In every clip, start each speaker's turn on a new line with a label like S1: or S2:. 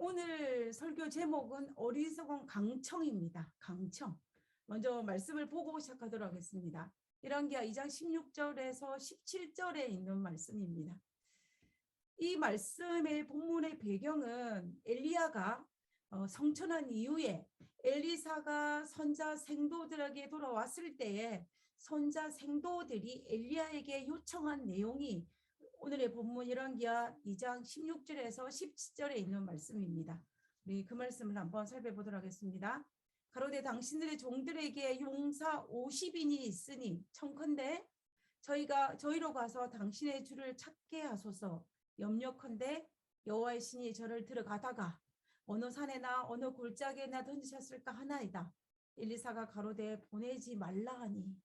S1: 오늘 설교 제목은 어리석은 강청입니다. 강청. 먼저 말씀을 보고 시작하도록 하겠습니다. 열왕기하 2장 16절에서 17절에 있는 말씀입니다. 이 말씀의 본문의 배경은 엘리야가 성천한 이후에 엘리사가 선자 생도들에게 돌아왔을 때에 선자 생도들이 엘리야에게 요청한 내용이 오늘의 본문 열왕기하 2장 16절에서 17절에 있는 말씀입니다. 우리 그 말씀을 한번 살펴보도록 하겠습니다. 가로되 당신들의 종들에게 용사 50인이 있으니 청컨대 저희로 가서 당신의 주를 찾게 하소서. 염려컨대 여호와의 신이 저를 들어가다가 어느 산에나 어느 골짜기에나 던지셨을까 하나이다. 엘리사가 가로되 보내지 말라 하니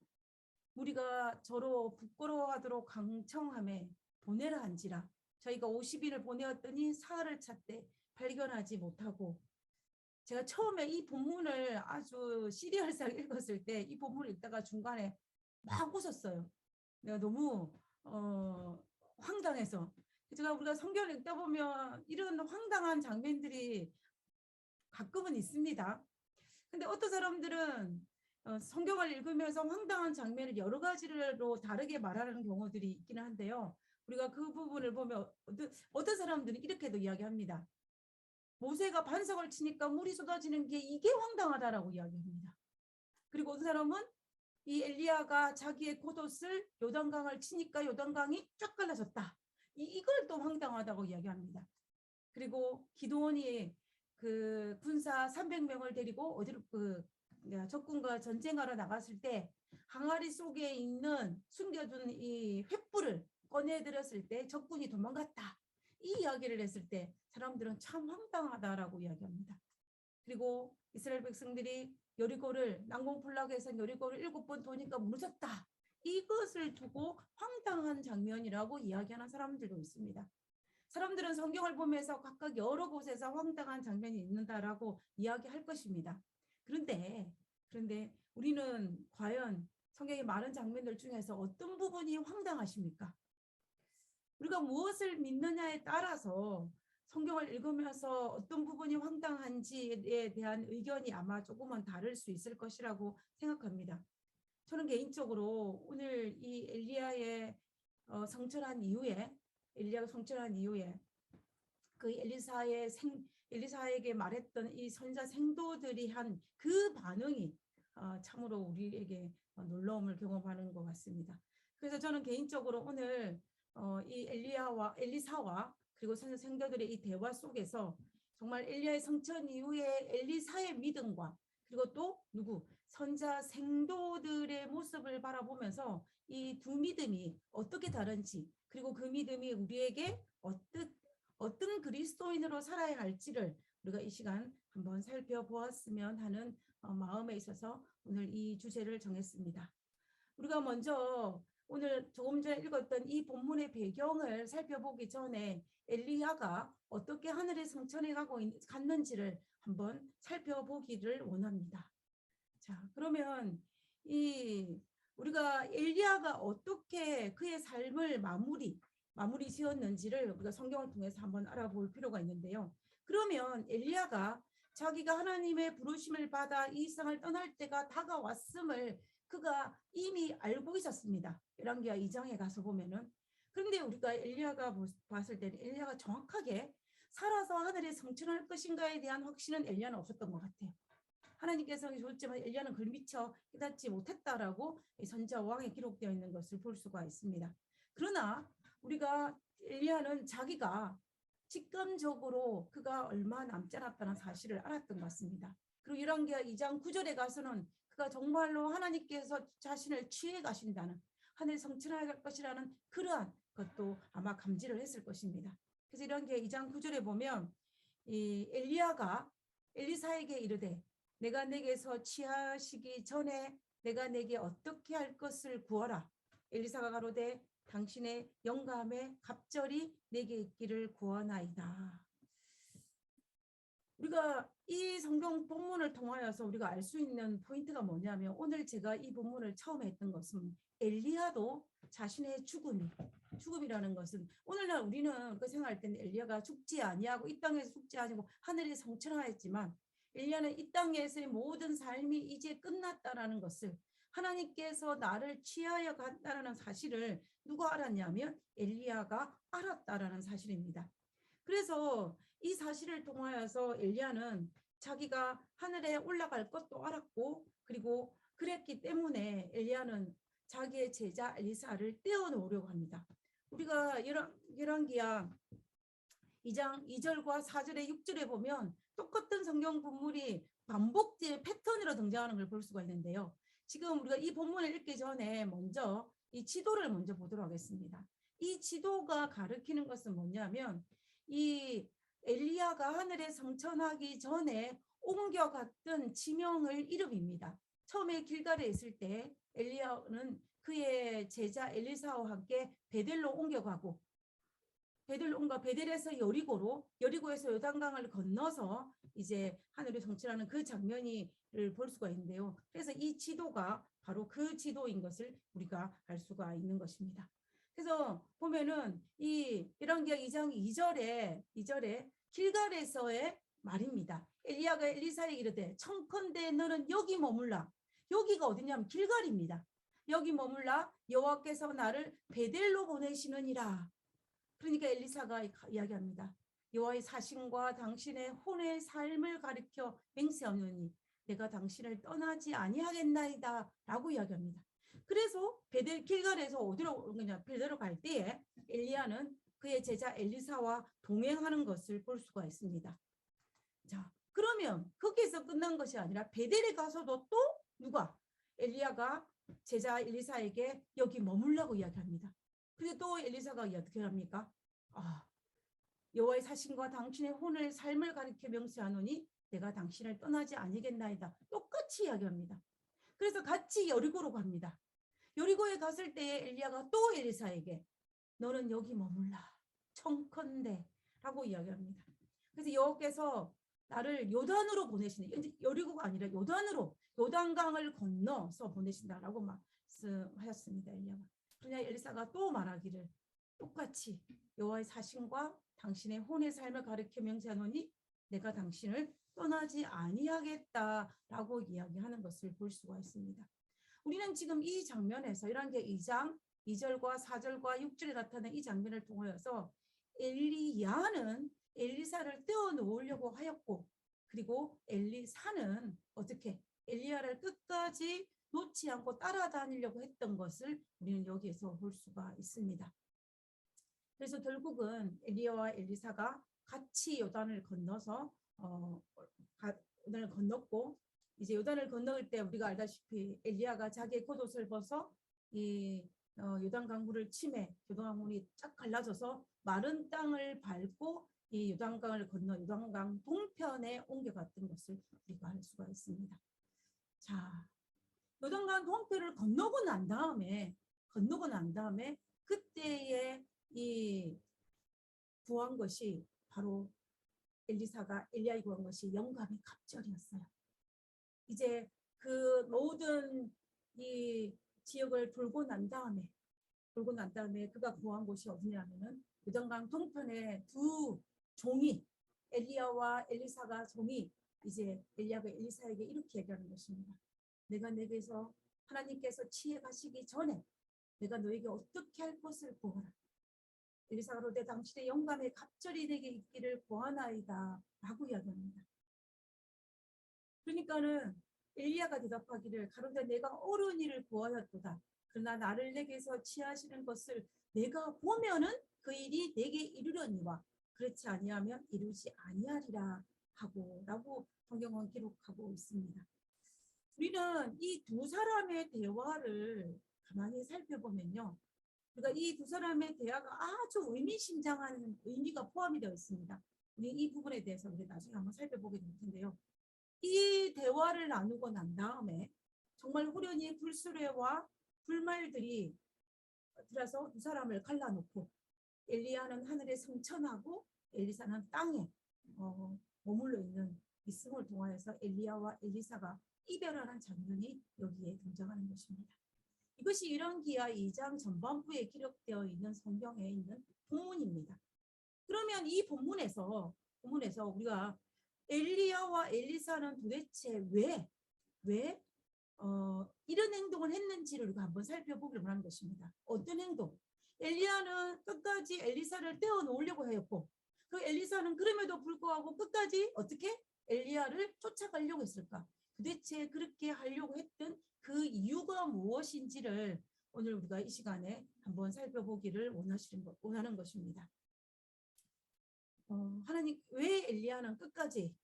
S1: 우리가 저로 부끄러워하도록 강청하매 보내라 한지라. 저희가 50인을 보내었더니 사흘을 찾되 발견하지 못하고. 제가 처음에 이 본문을 아주 시리얼상 읽었을 때 이 본문을 읽다가 중간에 막 웃었어요. 내가 너무 황당해서. 제가 우리가 성경을 읽다 보면 이런 황당한 장면들이 가끔은 있습니다. 근데 어떤 사람들은 성경을 읽으면서 황당한 장면을 여러 가지로 다르게 말하는 경우들이 있기는 한데요. 우리가 그 부분을 보면 어떤 사람들은 이렇게도 이야기합니다. 모세가 반석을 치니까 물이 쏟아지는 게 이게 황당하다라고 이야기합니다. 그리고 어떤 사람은 이 엘리야가 자기의 겉옷을 요단강을 치니까 요단강이 쫙 갈라졌다. 이걸 또 황당하다고 이야기합니다. 그리고 기드온이 그 군사 300명을 데리고 어디로 적군과 전쟁하러 나갔을 때 항아리 속에 있는 숨겨둔 이 횃불을 꺼내들었을 때 적군이 도망갔다. 이 이야기를 했을 때 사람들은 참 황당하다라고 이야기합니다. 그리고 이스라엘 백성들이 여리고를 난공불락에서 여리고를 7번 도니까 무너졌다. 이것을 두고 황당한 장면이라고 이야기하는 사람들도 있습니다. 사람들은 성경을 보면서 각각 여러 곳에서 황당한 장면이 있는다라고 이야기할 것입니다. 그런데 우리는 과연 성경의 많은 장면들 중에서 어떤 부분이 황당하십니까? 우리가 무엇을 믿느냐에 따라서 성경을 읽으면서 어떤 부분이 황당한지에 대한 의견이 아마 조금은 다를 수 있을 것이라고 생각합니다. 저는 개인적으로 오늘 이 엘리야의 성천한 이후에 그 엘리사에게 말했던 이 선자 생도들이 한 그 반응이 참으로 우리에게 놀라움을 경험하는 것 같습니다. 그래서 저는 개인적으로 오늘 이 엘리사와 그리고 선자 생도들의 이 대화 속에서 정말 엘리야의 성천 이후에 엘리사의 믿음과 그리고 또 선자 생도들의 모습을 바라보면서 이 두 믿음이 어떻게 다른지, 그리고 그 믿음이 우리에게 어떤 그리스도인으로 살아야 할지를 우리가 이 시간 한번 살펴보았으면 하는 마음에 있어서 오늘 이 주제를 정했습니다. 우리가 먼저 오늘 조금 전에 읽었던 이 본문의 배경을 살펴보기 전에 엘리야가 어떻게 하늘의 성천에 갔는지를 한번 살펴보기를 원합니다. 자, 그러면 우리가 엘리야가 어떻게 그의 삶을 마무리 지었는지를 우리가 성경을 통해서 한번 알아볼 필요가 있는데요. 그러면 엘리야가 자기가 하나님의 부르심을 받아 이 세상을 떠날 때가 다가왔음을 그가 이미 알고 있었습니다. 열왕기하 2장에 가서 보면은. 그런데 우리가 엘리야가 봤을 때는 엘리야가 정확하게 살아서 하늘에 성천할 것인가에 대한 확신은 엘리야는 없었던 것 같아요. 하나님께서 줬지만 엘리야는 그걸 미처 깨닫지 못했다라고 선지자 왕에 기록되어 있는 것을 볼 수가 있습니다. 그러나 우리가 엘리야는 자기가 직감적으로 그가 얼마 남지 않았다는 사실을 알았던 것 같습니다. 그리고 열왕기하 2장 9절에 가서는 그가 정말로 하나님께서 자신을 취해 가신다는, 하늘 성천할 것이라는 그러한 것도 아마 감지를 했을 것입니다. 그래서 열왕기하 2장 9절에 보면 이 엘리야가 엘리사에게 이르되 내가 내게서 취하시기 전에 내가 내게 어떻게 할 것을 구하라. 엘리사가 가로되 당신의 영감에 갑절이 내게 있기를 구하나이다. 우리가 이 성경 본문을 통하여서 우리가 알 수 있는 포인트가 뭐냐면, 오늘 제가 이 본문을 처음 했던 것은 엘리야도 자신의 죽음이 죽음이라는 것은 오늘날 우리는 그 생각할 때는 엘리야가 죽지 아니하고 이 땅에서 죽지 아니고 하늘에 성천하였지만 엘리야는 이 땅에서의 모든 삶이 이제 끝났다라는 것을 하나님께서 나를 취하여 갔다라는 사실을 누가 알았냐면 엘리야가 알았다라는 사실입니다. 그래서 이 사실을 통하여서 엘리야는 자기가 하늘에 올라갈 것도 알았고 그리고 그랬기 때문에 엘리야는 자기의 제자 엘리사를 떼어놓으려고 합니다. 우리가 열왕기하 2장 2절과 4절에 6절에 보면 똑같은 성경 본문이 반복된 패턴으로 등장하는 걸 볼 수가 있는데요. 지금 우리가 이 본문을 읽기 전에 먼저 이 지도를 먼저 보도록 하겠습니다. 이 지도가 가리키는 것은 뭐냐면 이 엘리야가 하늘에 성천하기 전에 옮겨갔던 지명을 이름입니다. 처음에 길갈에 있을 때 엘리야는 그의 제자 엘리사와 함께 베델로 옮겨가고 베델에서 여리고에서 요단강을 건너서 이제 하늘에 성취하는 그 장면을 볼 수가 있는데요. 그래서 이 지도가 바로 그 지도인 것을 우리가 알 수가 있는 것입니다. 그래서 보면은 이 열왕기하 2장 2절에 길갈에서의 말입니다. 엘리야가 엘리사에게 이르되 청컨대 너는 여기 머물라. 여기가 어디냐면 길갈입니다. 여기 머물라 여호와께서 나를 베델로 보내시느니라. 그러니까 엘리사가 이야기합니다. 여호와의 사신과 당신의 혼의 삶을 가리켜 맹세하노니 내가 당신을 떠나지 아니하겠나이다 라고 이야기합니다. 그래서 길갈에서 어디로 그냥 베델로 갈 때에 엘리야는 그의 제자 엘리사와 동행하는 것을 볼 수가 있습니다. 자, 그러면 거기에서 끝난 것이 아니라 베델에 가서도 또 누가 엘리야가 제자 엘리사에게 여기 머물라고 이야기합니다. 근데 또 엘리사가 어떻게 합니까? 여호와의 사신과 당신의 혼을 삶을 가리켜 명세하노니 내가 당신을 떠나지 아니겠나이다. 똑같이 이야기합니다. 그래서 같이 여리고로 갑니다. 여리고에 갔을 때 엘리야가 또 엘리사에게 너는 여기 머물라 청컨대 라고 이야기합니다. 그래서 여호와께서 나를 요단으로 보내시는, 여리고가 아니라 요단으로 요단강을 건너서 보내신다라고 말씀하셨습니다. 엘리야가. 그러냐 엘리사가 또 말하기를 똑같이 여호와의 사신과 당신의 혼의 삶을 가리켜 명세하노니 내가 당신을 떠나지 아니하겠다라고 이야기하는 것을 볼 수가 있습니다. 우리는 지금 이 장면에서 열왕기하 2장 2절과 4절과 6절에 나타난 이 장면을 통하여서 엘리야는 엘리사를 떼어놓으려고 하였고 그리고 엘리사는 어떻게 엘리야를 끝까지 놓지 않고 따라다니려고 했던 것을 우리는 여기에서 볼 수가 있습니다. 그래서 결국은 엘리야와 엘리사가 같이 요단을 건너서 요단을 건넜고 이제 요단을 건너올 때 우리가 알다시피 엘리야가 자기의 겉옷을 벗어 이 요단 강물을 침해 요단강물이 쫙 갈라져서 마른 땅을 밟고 이 요단강을 건너 요단강 동편에 옮겨갔던 것을 우리가 알 수가 있습니다. 자, 요단강 동편을 건너고 난 다음에 그때에 이 구한 것이 바로 엘리야가 구한 것이 영감의 갑절이었어요. 이제 그 모든 이 지역을 돌고 난 다음에 그가 구한 곳이 어디냐면은 요단강 동편에 두 종이 엘리야와 엘리사가 종이 이제 엘리야가 엘리사에게 이렇게 얘기하는 것입니다. 내가 내게서 하나님께서 치해 가시기 전에 내가 너에게 어떻게 할 것을 구하라. 엘리사가 그러되 당신의 영감의 갑절이 내게 있기를 구하나이다 라고 이야기합니다. 그러니까는 엘리야가 대답하기를 가로되 내가 옳은 일을 구하였도다. 그러나 나를 내게서 취하시는 것을 내가 보면은 그 일이 내게 이르려니와 그렇지 아니하면 이루지 아니하리라 하고 라고 성경은 기록하고 있습니다. 우리는 이 두 사람의 대화를 가만히 살펴보면요. 그러니까 이 두 사람의 대화가 아주 의미심장한 의미가 포함이 되어 있습니다. 우리 이 부분에 대해서 우리 나중에 한번 살펴보게 될 텐데요. 이 대화를 나누고 난 다음에 정말 후련히 불수레와 불말들이 들어서 두 사람을 갈라놓고 엘리야는 하늘에 승천하고 엘리사는 땅에 머물러 있음을 통하여서 엘리야와 엘리사가 이별하는 장면이 여기에 등장하는 것입니다. 이것이 열왕기하 2장 전반부에 기록되어 있는 성경에 있는 본문입니다. 그러면 이 본문에서 우리가 엘리야와 엘리사는 도대체 왜 이런 행동을 했는지를 우리가 한번 살펴보기로 하는 것입니다. 어떤 행동? 엘리야는 끝까지 엘리사를 떼어 놓으려고 하였고, 그 엘리사는 그럼에도 불구하고 끝까지 어떻게 엘리야를 쫓아가려고 했을까? 도대체 그렇게 하려고 했던 그 이유가 무엇인지를 오늘 우리가 이 시간에 한번 살펴보기를 원하는 것입니다. 하나님, 왜 엘리야는 끝까지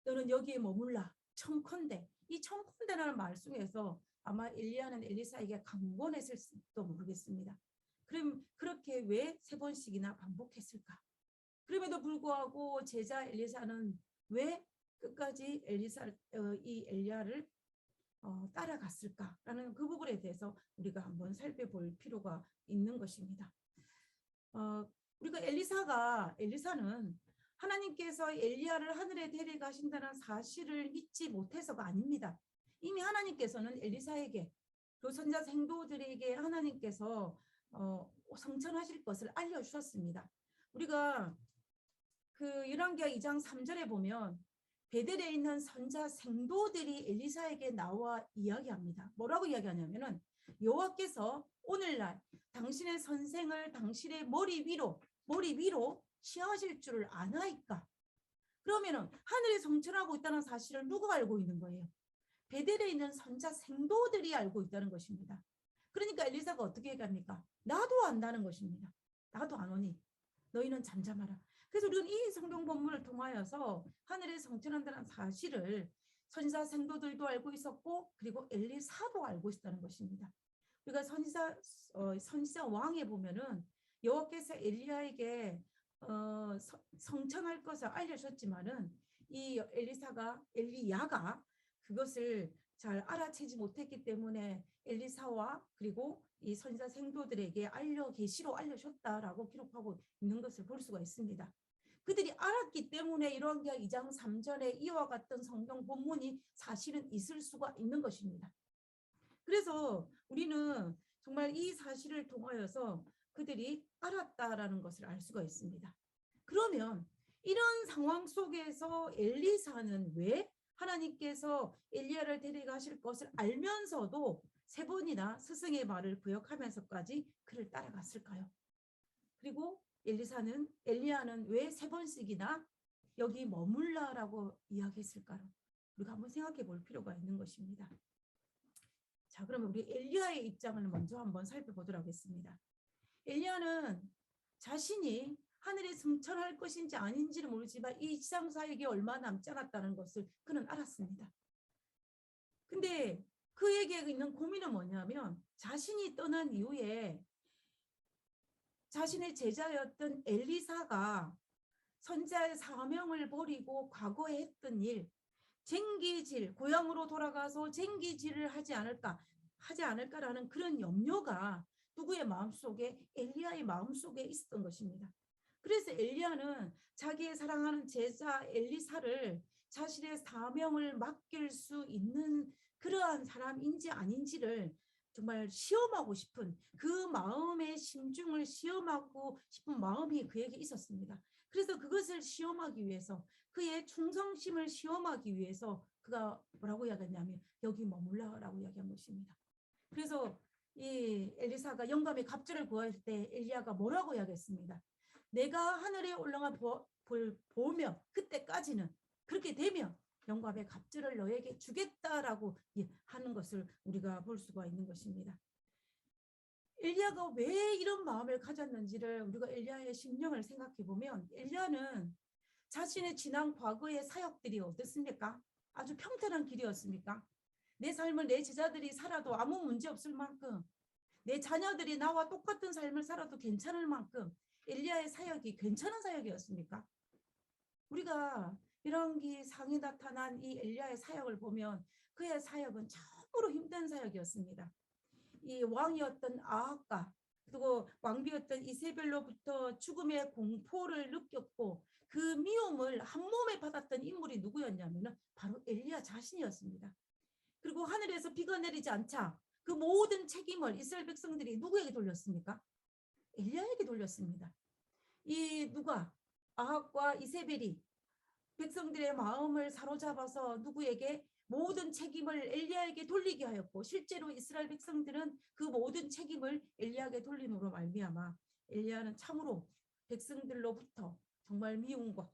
S1: 너는 여기에 머물라 청컨대, 이 청컨대라는 말 속에서 아마 엘리야는 엘리사에게 강권했을지도 모르겠습니다. 그럼 그렇게 왜 3번씩이나 반복했을까? 그럼에도 불구하고 제자 엘리사는 왜 끝까지 이 엘리야를 따라갔을까라는 그 부분에 대해서 우리가 한번 살펴볼 필요가 있는 것입니다. 우리가 엘리사는 하나님께서 엘리야를 하늘에 데려가신다는 사실을 믿지 못해서가 아닙니다. 이미 하나님께서는 엘리사에게, 그 선자 생도들에게 하나님께서 성천하실 것을 알려주셨습니다. 우리가 그 열왕기하 2장 3절에 보면 베델에 있는 선자 생도들이 엘리사에게 나와 이야기합니다. 뭐라고 이야기하냐면은 여호와께서 오늘날 당신의 선생을 당신의 머리 위로 취하실 줄을 아나이까? 그러면은 하늘에 성천하고 있다는 사실을 누가 알고 있는 거예요? 베델에 있는 선자 생도들이 알고 있다는 것입니다. 그러니까 엘리사가 어떻게 얘기합니까? 나도 안다는 것입니다. 나도 아노니 너희는 잠잠하라. 그래서 우리는 이 성경 본문을 통하여서 하늘에 성천한다는 사실을 선지자 생도들도 알고 있었고, 그리고 엘리사도 알고 있었다는 것입니다. 우리가 선지자 왕에 보면은 여호와께서 엘리야에게 성천할 것을 알려줬지만은 이 엘리야가 그것을 잘 알아채지 못했기 때문에 엘리사와 그리고 이 선지자 생도들에게 계시로 알려줬다라고 기록하고 있는 것을 볼 수가 있습니다. 그들이 알았기 때문에 열왕기하 2장 3절에 이와 같은 성경 본문이 사실은 있을 수가 있는 것입니다. 그래서 우리는 정말 이 사실을 통하여서 그들이 알았다라는 것을 알 수가 있습니다. 그러면 이런 상황 속에서 엘리사는 왜 하나님께서 엘리야를 데려가실 것을 알면서도 3번이나 스승의 말을 부역하면서까지 그를 따라갔을까요? 그리고 엘리야는 왜 3번씩이나 여기 머물라라고 이야기했을까요? 우리가 한번 생각해 볼 필요가 있는 것입니다. 자, 그러면 우리 엘리야의 입장을 먼저 한번 살펴보도록 하겠습니다. 엘리야는 자신이 하늘에 승천할 것인지 아닌지를 모르지만 이 지상 사역이 얼마 남지 않았다는 것을 그는 알았습니다. 근데 그에게 있는 고민은 뭐냐면 자신이 떠난 이후에 자신의 제자였던 엘리사가 선지자의 사명을 버리고 과거에 했던 일, 고향으로 돌아가서 쟁기질을 하지 않을까라는 그런 염려가 누구의 마음속에? 엘리야의 마음속에 있었던 것입니다. 그래서 엘리야는 자기의 사랑하는 제자 엘리사를 자신의 사명을 맡길 수 있는 그러한 사람인지 아닌지를 정말 시험하고 싶은 그 마음의 심중을 시험하고 싶은 마음이 그에게 있었습니다. 그래서 그것을 시험하기 위해서, 그의 충성심을 시험하기 위해서 그가 뭐라고 이야기했냐면 여기 머물라라고 이야기한 것입니다. 그래서 이 엘리사가 영감의 갑절을 구할 때 엘리야가 뭐라고 이야기했습니다. 내가 하늘에 올라가 보면 그때까지는, 그렇게 되면 영감의 갑절을 너에게 주겠다라고 하는 것을 우리가 볼 수가 있는 것입니다. 엘리야가 왜 이런 마음을 가졌는지를 우리가 엘리야의 심령을 생각해 보면, 엘리야는 자신의 지난 과거의 사역들이 어떻습니까? 아주 평탄한 길이었습니까? 내 삶을 내 제자들이 살아도 아무 문제 없을 만큼, 내 자녀들이 나와 똑같은 삶을 살아도 괜찮을 만큼 엘리야의 사역이 괜찮은 사역이었습니까? 우리가 열왕기 상에 나타난 이 엘리야의 사역을 보면 그의 사역은 참으로 힘든 사역이었습니다. 이 왕이었던 아합과 그리고 왕비였던 이세벨로부터 죽음의 공포를 느꼈고 그 미움을 한 몸에 받았던 인물이 누구였냐면 바로 엘리야 자신이었습니다. 그리고 하늘에서 비가 내리지 않자 그 모든 책임을 이스라엘 백성들이 누구에게 돌렸습니까? 엘리야에게 돌렸습니다. 이 누가 아합과 이세벨이 백성들의 마음을 사로잡아서 누구에게 모든 책임을 엘리야에게 돌리게 하였고, 실제로 이스라엘 백성들은 그 모든 책임을 엘리야에게 돌림으로 말미암아 엘리야는 참으로 백성들로부터 정말 미움과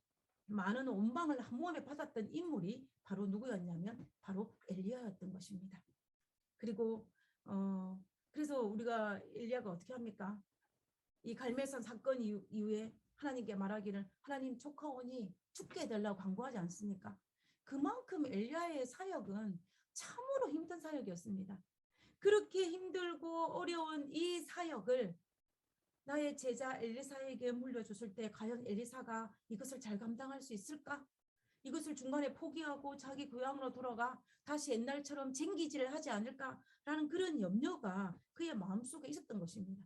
S1: 많은 원망을 한 몸에 받았던 인물이 바로 누구였냐면 바로 엘리야였던 것입니다. 그리고 그래서 우리가 엘리야가 어떻게 합니까? 이 갈멜산 사건 이후에 하나님께 말하기를 하나님 조카원이 죽게 해달라고 간구하지 않습니까? 그만큼 엘리야의 사역은 참으로 힘든 사역이었습니다. 그렇게 힘들고 어려운 이 사역을 나의 제자 엘리사에게 물려줬을 때 과연 엘리사가 이것을 잘 감당할 수 있을까? 이것을 중간에 포기하고 자기 고향으로 돌아가 다시 옛날처럼 쟁기질을 하지 않을까라는 그런 염려가 그의 마음속에 있었던 것입니다.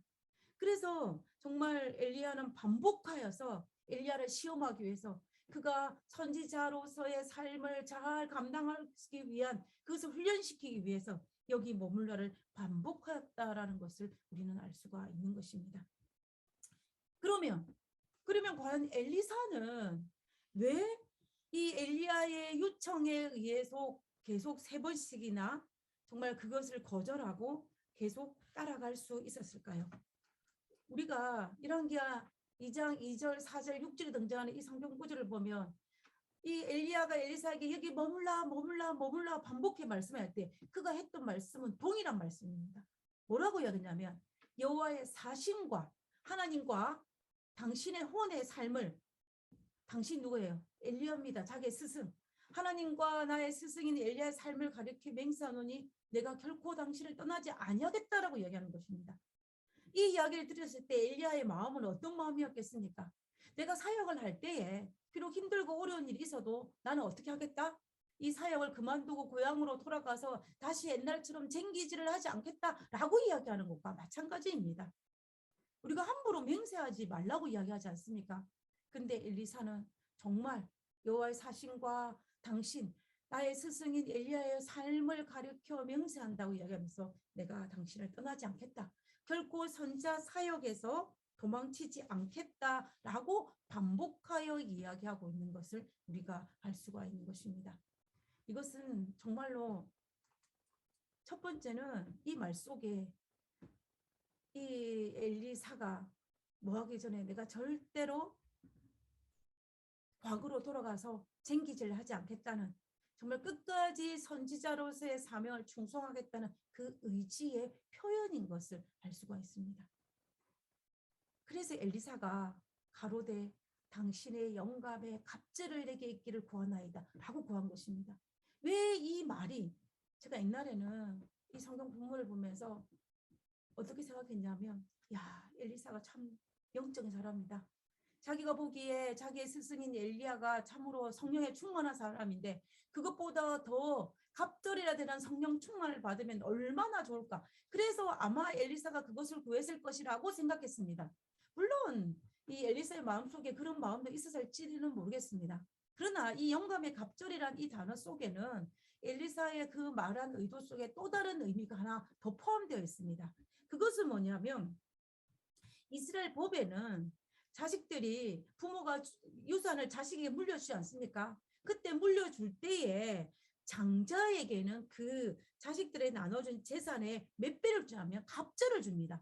S1: 그래서 정말 엘리야는 반복하여서 엘리야를 시험하기 위해서 그가 선지자로서의 삶을 잘 감당하기 위한 그것을 훈련시키기 위해서 여기 머물러를 반복하였다라는 것을 우리는 알 수가 있는 것입니다. 그러면 과연 엘리사는 왜 이 엘리야의 요청에 의해서 계속 3번씩이나 정말 그것을 거절하고 계속 따라갈 수 있었을까요? 우리가 열왕기하 2장 2절 4절 6절에 등장하는 이 성경 구절을 보면 이 엘리야가 엘리사에게 여기 머물라 반복해 말씀할 때 그가 했던 말씀은 동일한 말씀입니다. 뭐라고 해야 되냐면 여호와의 사심과 하나님과 당신의 혼의 삶을, 당신 누구예요? 엘리야입니다. 자기의 스승. 하나님과 나의 스승인 엘리야의 삶을 가리켜 맹세하노니 내가 결코 당신을 떠나지 아니하겠다라고 이야기하는 것입니다. 이 이야기를 들었을 때 엘리야의 마음은 어떤 마음이었겠습니까? 내가 사역을 할 때에 비록 힘들고 어려운 일이 있어도 나는 어떻게 하겠다? 이 사역을 그만두고 고향으로 돌아가서 다시 옛날처럼 쟁기질을 하지 않겠다라고 이야기하는 것과 마찬가지입니다. 우리가 함부로 맹세하지 말라고 이야기하지 않습니까? 근데 엘리사는 정말 여호와의 사신과 당신, 나의 스승인 엘리야의 삶을 가리켜 맹세한다고 이야기하면서 내가 당신을 떠나지 않겠다. 결코 선지자 사역에서 도망치지 않겠다라고 반복하여 이야기하고 있는 것을 우리가 알 수가 있는 것입니다. 이것은 정말로 첫 번째는 이 말 속에 이 엘리사가 뭐 하기 전에 내가 절대로 과거로 돌아가서 쟁기질 하지 않겠다는, 정말 끝까지 선지자로서의 사명을 충성하겠다는 그 의지의 표현인 것을 알 수가 있습니다. 그래서 엘리사가 가로되 당신의 영감에 갑절을 내게 있기를 구하나이다 라고 구한 것입니다. 왜 이 말이, 제가 옛날에는 이 성경 본문을 보면서 어떻게 생각했냐면, 야, 엘리사가 참 영적인 사람이다. 자기가 보기에 자기의 스승인 엘리야가 참으로 성령에 충만한 사람인데 그것보다 더 갑절이라 되는 성령 충만을 받으면 얼마나 좋을까. 그래서 아마 엘리사가 그것을 구했을 것이라고 생각했습니다. 물론 이 엘리사의 마음속에 그런 마음도 있었을지는 모르겠습니다. 그러나 이 영감의 갑절이란 이 단어 속에는 엘리사의 그 말한 의도 속에 또 다른 의미가 하나 더 포함되어 있습니다. 그것은 뭐냐면 이스라엘 법에는 자식들이 부모가 유산을 자식에게 물려주지 않습니까? 그때 물려줄 때에 장자에게는 그 자식들에 나눠준 재산의 몇 배를 주냐면 갑절을 줍니다.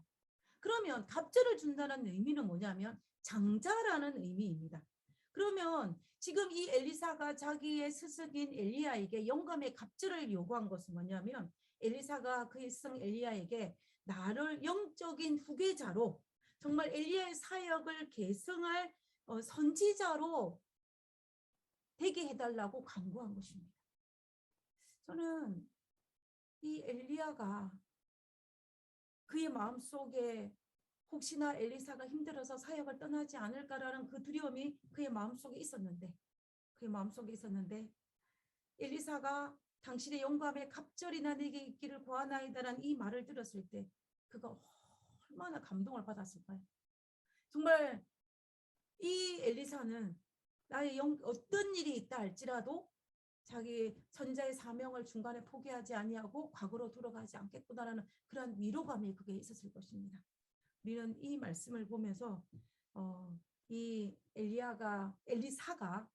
S1: 그러면 갑절을 준다는 의미는 뭐냐면 장자라는 의미입니다. 그러면 지금 이 엘리사가 자기의 스승인 엘리야에게 영감의 갑절을 요구한 것은 뭐냐면 엘리사가 그의 스승 엘리야에게 나를 영적인 후계자로 정말 엘리야의 사역을 계승할 선지자로 되게 해달라고 간구한 것입니다. 저는 이 엘리야가 그의 마음속에 혹시나 엘리사가 힘들어서 사역을 떠나지 않을까라는 그 두려움이 그의 마음속에 있었는데 엘리사가 당신의 영감의 갑절이나 내게 있기를 구하나이다라는 이 말을 들었을 때 그가 얼마나 감동을 받았을까요? 정말 이 엘리사는 나의 어떤 일이 있다 할지라도 자기 선자의 사명을 중간에 포기하지 아니하고 과거로 돌아가지 않겠구나라는 그런 위로감이 그게 있었을 것입니다. 우리는 이 말씀을 보면서 이 엘리사가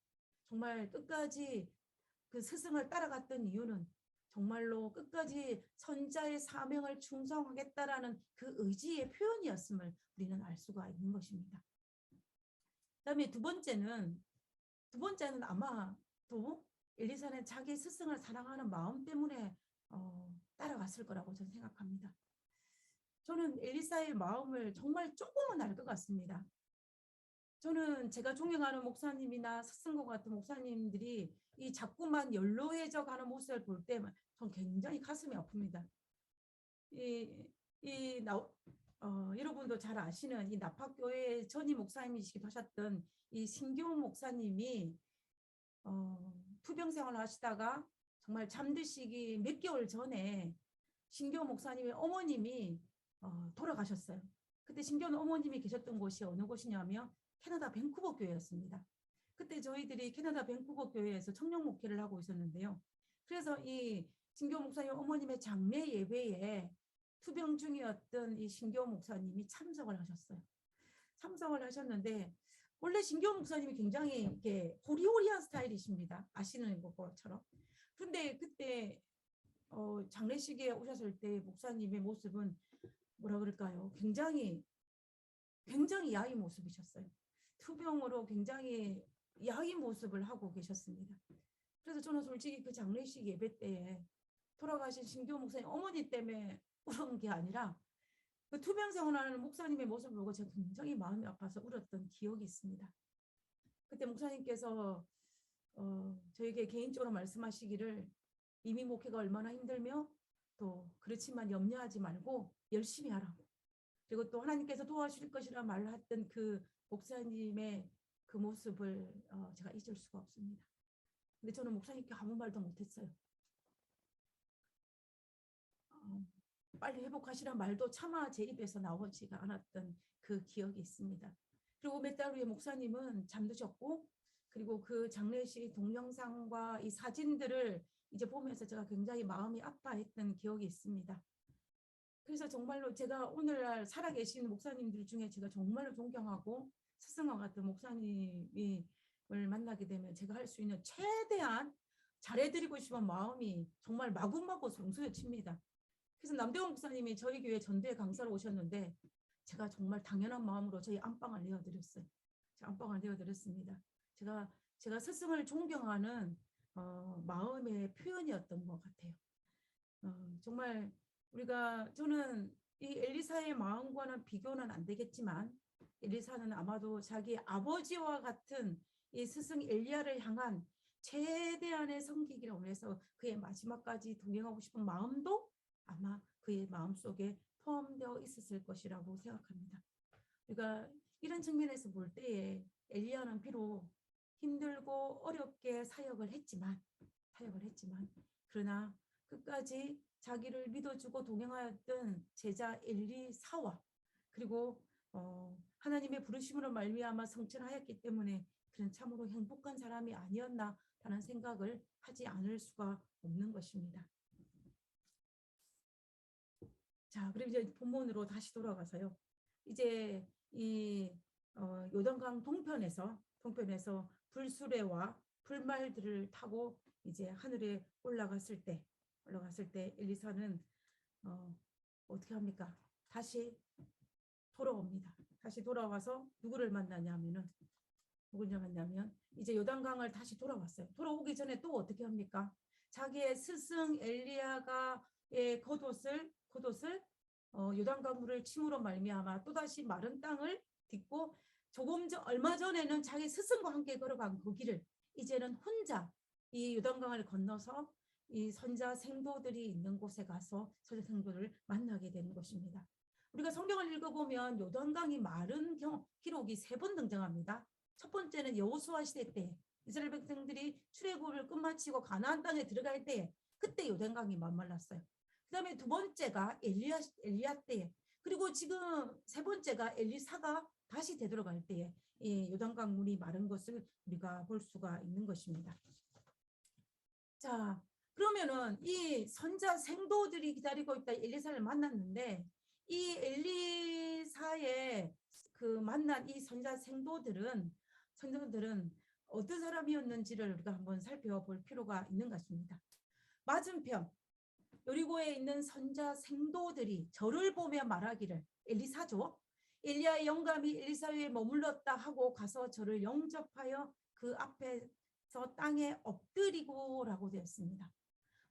S1: 정말 끝까지 그 스승을 따라갔던 이유는 정말로 끝까지 선자의 사명을 충성하겠다라는 그 의지의 표현이었음을 우리는 알 수가 있는 것입니다. 그다음에 두 번째는 아마 또 엘리사는 자기 스승을 사랑하는 마음 때문에 따라갔을 거라고 저는 생각합니다. 저는 엘리사의 마음을 정말 조금은 알 것 같습니다. 저는 제가 존경하는 목사님이나 스승과 같은 목사님들이 이 자꾸만 연로해져 가는 모습을 볼 때만 전 굉장히 가슴이 아픕니다. 여러분도 잘 아시는 이 나파교회 전임 목사님이시기도 하셨던 이 신교훈 목사님이 투병 생활을 하시다가 정말 잠드시기 몇 개월 전에 신교훈 목사님의 어머님이 돌아가셨어요. 그때 신교훈 어머님이 계셨던 곳이 어느 곳이냐면 캐나다 밴쿠버 교회였습니다. 그때 저희들이 캐나다 밴쿠버 교회에서 청년 목회를 하고 있었는데요. 그래서 이 신교훈 목사님 어머님의 장례 예배에 투병 중이었던 이 신교훈 목사님이 참석을 하셨어요. 참석을 하셨는데 원래 신교훈 목사님이 굉장히 이렇게 호리호리한 스타일이십니다. 아시는 것처럼. 그런데 그때 장례식에 오셨을 때 목사님의 모습은 뭐라 그럴까요? 굉장히 야위 모습이셨어요. 투병으로 굉장히 야위 모습을 하고 계셨습니다. 그래서 저는 솔직히 그 장례식 예배 때에 돌아가신 신교훈 목사님 어머니 때문에 울은 게 아니라 그 투병 생활하는 목사님의 모습을 보고 제가 굉장히 마음이 아파서 울었던 기억이 있습니다. 그때 목사님께서 저에게 개인적으로 말씀하시기를 이민 목회가 얼마나 힘들며 또 그렇지만 염려하지 말고 열심히 하라고. 그리고 또 하나님께서 도와주실 것이라 말했던 그 목사님의 그 모습을 제가 잊을 수가 없습니다. 근데 저는 목사님께 아무 말도 못했어요. 빨리 회복하시란 말도 차마 제 입에서 나오지가 않았던 그 기억이 있습니다. 그리고 몇 달 후에 목사님은 잠드셨고 그리고 그 장례식 동영상과 이 사진들을 이제 보면서 제가 굉장히 마음이 아파했던 기억이 있습니다. 그래서 정말로 제가 오늘날 살아계신 목사님들 중에 제가 정말로 존경하고 스승과 같은 목사님을 만나게 되면 제가 할 수 있는 최대한 잘해드리고 싶은 마음이 정말 마구마구 솟구칩니다. 그래서 남대원 목사님이 저희 교회 전도회 강사로 오셨는데 제가 정말 당연한 마음으로 저희 안방을 내어드렸어요. 안방을 내어드렸습니다. 제가 스승을 존경하는 마음의 표현이었던 것 같아요. 정말 저는 이 엘리사의 마음과는 비교는 안 되겠지만 엘리사는 아마도 자기 아버지와 같은 이 스승 엘리야를 향한 최대한의 섬기기를 원해서 그의 마지막까지 동행하고 싶은 마음도 아마 그의 마음속에 포함되어 있었을 것이라고 생각합니다. 그러니까 이런 측면에서 볼 때에 엘리야는 비록 힘들고 어렵게 사역을 했지만 그러나 끝까지 자기를 믿어주고 동행하였던 제자 엘리사와 그리고 하나님의 부르심으로 말미암아 성천하였기 때문에 그는 참으로 행복한 사람이 아니었나라는 생각을 하지 않을 수가 없는 것입니다. 자, 그럼 이제 본문으로 다시 돌아가서요. 이제 이 요단강 동편에서 불수레와 불말들을 타고 이제 하늘에 올라갔을 때 엘리사는 어떻게 합니까? 다시 돌아옵니다. 다시 돌아와서 누구를 만나냐면 이제 요단강을 다시 돌아왔어요. 돌아오기 전에 또 어떻게 합니까? 자기의 스승 엘리야가의 겉옷을 요단강 물을 침으로 말미암아 또다시 마른 땅을 딛고 얼마 전에는 자기 스승과 함께 걸어간 그 길을 이제는 혼자 이 요단강을 건너서 이 선자 생도들이 있는 곳에 가서 선자 생도를 만나게 되는 것입니다. 우리가 성경을 읽어보면 요단강이 마른 기록이 3번 등장합니다. 첫 번째는 여호수아 시대 때 이스라엘 백성들이 출애굽을 끝마치고 가나안 땅에 들어갈 때에 그때 요단강이 만말랐어요. 그 다음에 두 번째가 엘리야 때에 그리고 지금 세 번째가 엘리사가 다시 되돌아갈 때에 이 요단강 물이 마른 것을 우리가 볼 수가 있는 것입니다. 자, 그러면은 이 선자 생도들이 기다리고 있다 엘리사를 만났는데 이 엘리사의 그 만난 이 선자 생도들은 어떤 사람이었는지를 우리가 한번 살펴볼 필요가 있는 것 같습니다. 맞은편 여리고에 있는 선자 생도들이 저를 보며 말하기를 엘리사죠. 엘리야의 영감이 엘리사 위에 머물렀다 하고 가서 저를 영접하여 그 앞에서 땅에 엎드리고라고 되었습니다.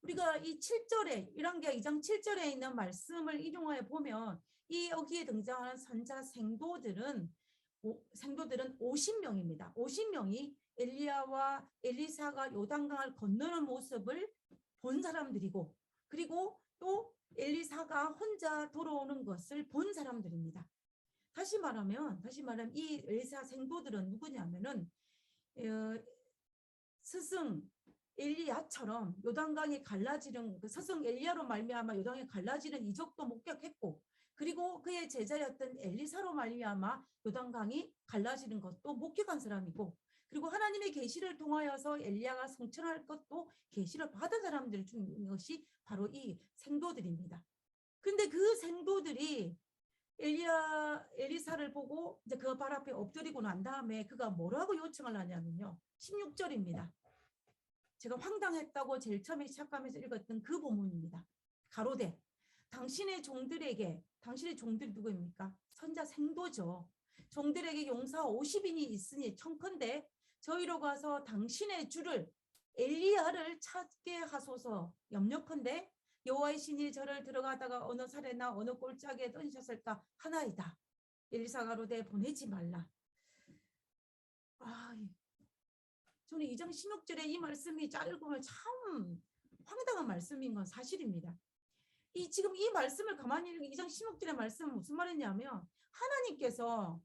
S1: 우리가 이 7절에 1왕기하 2장 7절에 있는 말씀을 인용하여 보면 이 여기에 등장하는 선자 생도들은 50명입니다. 50명이 엘리야와 엘리사가 요단강을 건너는 모습을 본 사람들이고 그리고 또 엘리사가 혼자 돌아오는 것을 본 사람들입니다. 다시 말하면 이 엘리사 생도들은 누구냐면은 스승 엘리야처럼 요단강이 갈라지는 그 스승 엘리야로 말미암아 요단강이 갈라지는 이적도 목격했고 그리고 그의 제자였던 엘리사로 말미암아 요단강이 갈라지는 것도 목격한 사람이고 그리고 하나님의 계시를 통하여서 엘리야가 성천할 것도 계시를 받은 사람들 중 것이 바로 이 생도들입니다. 근데 그 생도들이 엘리사를 보고 이제 그 발 앞에 엎드리고 난 다음에 그가 뭐라고 요청을 하냐면요. 16절입니다. 제가 황당했다고 제일 처음에 시작하면서 읽었던 그 본문입니다. 가로되 당신의 종들이 누구입니까? 선자 생도죠. 종들에게 용사 50인이 있으니 청컨대 저희로 가서 당신의 주를 엘리야를 찾게 하소서. 염려컨대 여호와의 신이 저를 들어가다가 어느 살에나 어느 골짜기에 던지셨을까 하나이다. 엘리사가 가로되 보내지 말라. 저는 2장 16절에 이 말씀이 짧으면 참 황당한 말씀인 건 사실입니다. 지금 이 말씀을 가만히 읽으면 2장 16절의 말씀은 무슨 말이냐면 하나님께서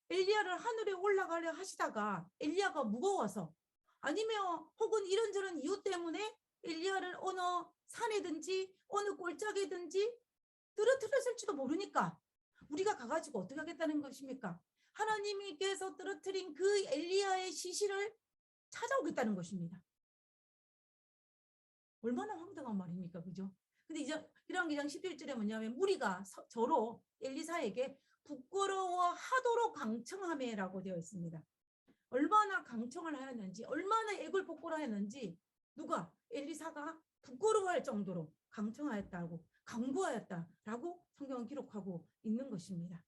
S1: 엘리야를 하늘에 올라가려 하시다가 엘리야가 무거워서 아니면 혹은 이런저런 이유 때문에 엘리야를 어느 산이든지 어느 골짜기든지 떨어뜨렸을지도 모르니까 우리가 가가지고 어떻게 하겠다는 것입니까? 하나님께서 떨어뜨린 그 엘리야의 시신을 찾아오겠다는 것입니다. 얼마나 황당한 말입니까? 그죠? 근데 이제 이런 기장 11절에 뭐냐면 무리가 저로 엘리사에게 부끄러워하도록 강청하매라고 되어 있습니다. 얼마나 강청을 하였는지 얼마나 애걸 복고를 하였는지 누가 엘리사가 부끄러워할 정도로 강청하였다고 강구하였다라고 성경은 기록하고 있는 것입니다.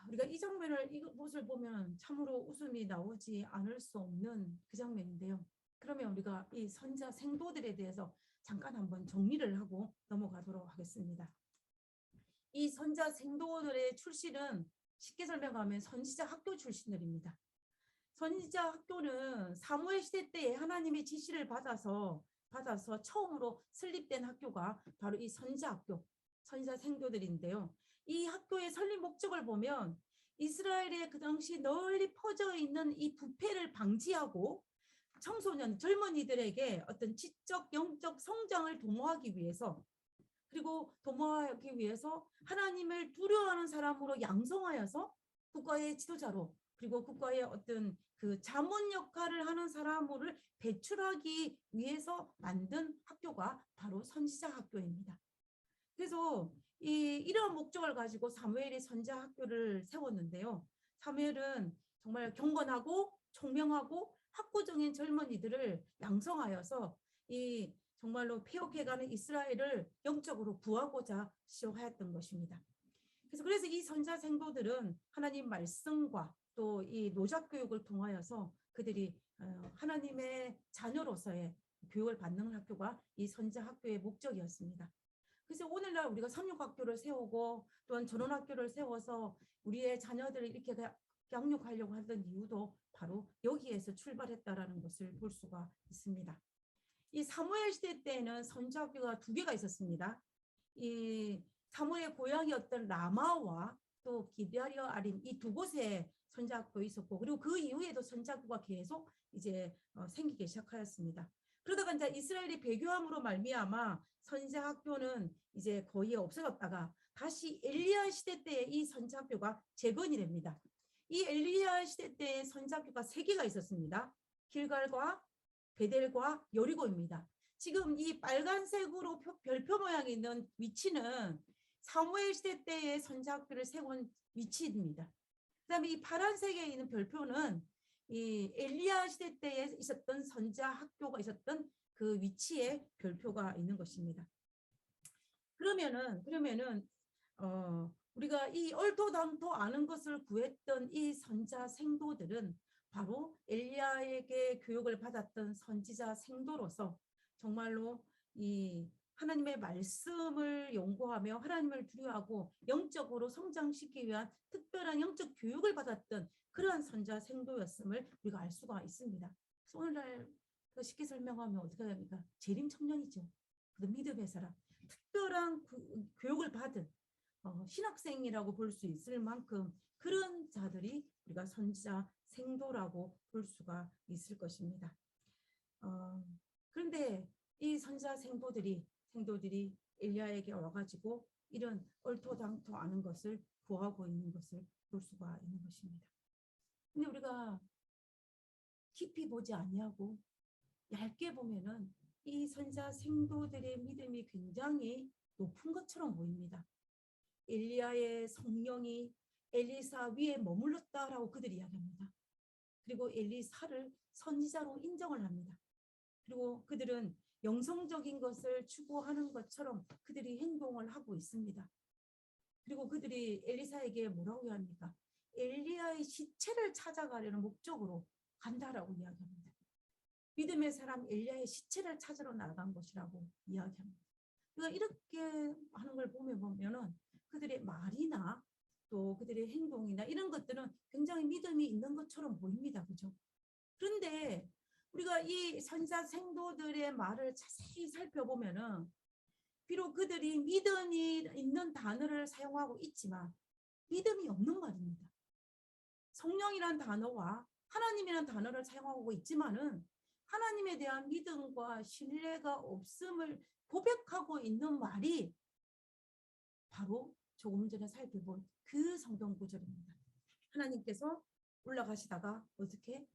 S1: 우리가 이 장면을 이것을 보면 참으로 웃음이 나오지 않을 수 없는 그 장면인데요. 그러면 우리가 이 선자 생도들에 대해서 잠깐 한번 정리를 하고 넘어가도록 하겠습니다. 이 선자 생도들의 출신은 쉽게 설명하면 선지자 학교 출신들입니다. 선지자 학교는 사무엘 시대 때에 하나님의 지시를 받아서 처음으로 설립된 학교가 바로 이 선지자 학교, 선지자 생도들인데요. 이 학교의 설립 목적을 보면 이스라엘에 그 당시 널리 퍼져 있는 이 부패를 방지하고 청소년, 젊은이들에게 어떤 지적, 영적 성장을 도모하기 위해서 그리고 도모하기 위해서 하나님을 두려워하는 사람으로 양성하여서 국가의 지도자로 그리고 국가의 어떤 그 자문 역할을 하는 사람을 배출하기 위해서 만든 학교가 바로 선지자 학교입니다. 그래서 이러한 목적을 가지고 사무엘이 선지자 학교를 세웠는데요. 사무엘은 정말 경건하고 총명하고 학구적인 젊은이들을 양성하여서 정말로 폐역해가는 이스라엘을 영적으로 구하고자 시도하였던 것입니다. 그래서 이 선지자 생도들은 하나님 말씀과 또 이 노작 교육을 통하여서 그들이 하나님의 자녀로서의 교육을 받는 학교가 이 선지자 학교의 목적이었습니다. 그래서 오늘날 우리가 삼육학교를 세우고 또한 전원학교를 세워서 우리의 자녀들을 이렇게 양육하려고 하던 이유도 바로 여기에서 출발했다라는 것을 볼 수가 있습니다. 이 사무엘 시대 때에는 선지자학교가 2개가 있었습니다. 이 사무엘의 고향이었던 라마와 또 기럇여 아림 이 2곳에 선지자학교 있었고 그리고 그 이후에도 선지자학교가 계속 이제 생기기 시작하였습니다. 그러다가 이제 이스라엘이 배교함으로 말미암아 선지자학교는 이제 거의 없어졌다가 다시 엘리야 시대 때에 이 선지자학교가 재건이 됩니다. 이 엘리야 시대 때의 선지자학교가 3개가 있었습니다. 길갈과 베델과 여리고입니다. 지금 이 빨간색으로 별표 모양이 있는 위치는 사무엘 시대 때의 선지자들을 세운 위치입니다. 그다음에 이 파란색에 있는 별표는 이 엘리야 시대 때에 있었던 선지자 학교가 있었던 그 위치에 별표가 있는 것입니다. 그러면은 우리가 이 얼토당토 아는 것을 구했던 이 선지자 생도들은 바로 엘리야에게 교육을 받았던 선지자 생도로서 정말로 이 하나님의 말씀을 연구하며 하나님을 두려워하고 영적으로 성장시키기 위한 특별한 영적 교육을 받았던 그러한 선지자 생도였음을 우리가 알 수가 있습니다. 그래서 오늘날 쉽게 설명하면 어떻게 됩니까? 재림 청년이죠. 믿음의 사람. 특별한 교육을 받은 신학생이라고 볼 수 있을 만큼 그런 자들이 우리가 선지자 생도라고 볼 수가 있을 것입니다. 그런데 이 선지자 생도들이 엘리야에게 와가지고 이런 얼토당토 아는 것을 구하고 있는 것을 볼 수가 있는 것입니다. 근데 우리가 깊이 보지 아니하고 얇게 보면은 이 선지자 생도들의 믿음이 굉장히 높은 것처럼 보입니다. 엘리야의 성령이 엘리사 위에 머물렀다라고 그들이 이야기합니다. 그리고 엘리사를 선지자로 인정을 합니다. 그리고 그들은 영성적인 것을 추구하는 것처럼 그들이 행동을 하고 있습니다. 그리고 그들이 엘리사에게 뭐라고 합니까? 엘리야의 시체를 찾아가려는 목적으로 간다라고 이야기합니다. 믿음의 사람 엘리야의 시체를 찾으러 나간 것이라고 이야기합니다. 그러니까 이렇게 하는 걸 보면은 그들의 말이나 또 그들의 행동이나 이런 것들은 굉장히 믿음이 있는 것처럼 보입니다. 그죠? 그런데 우리가 이 선지자 생도들의 말을 자세히 살펴보면은 비록 그들이 믿음이 있는 단어를 사용하고 있지만 믿음이 없는 말입니다. 성령이란 단어와 하나님이란 단어를 사용하고 있지만은 하나님에 대한 믿음과 신뢰가 없음을 고백하고 있는 말이 바로 조금 전에 살펴본 그 성경 구절입니다. 하나님께서 올라가시다가 어떻게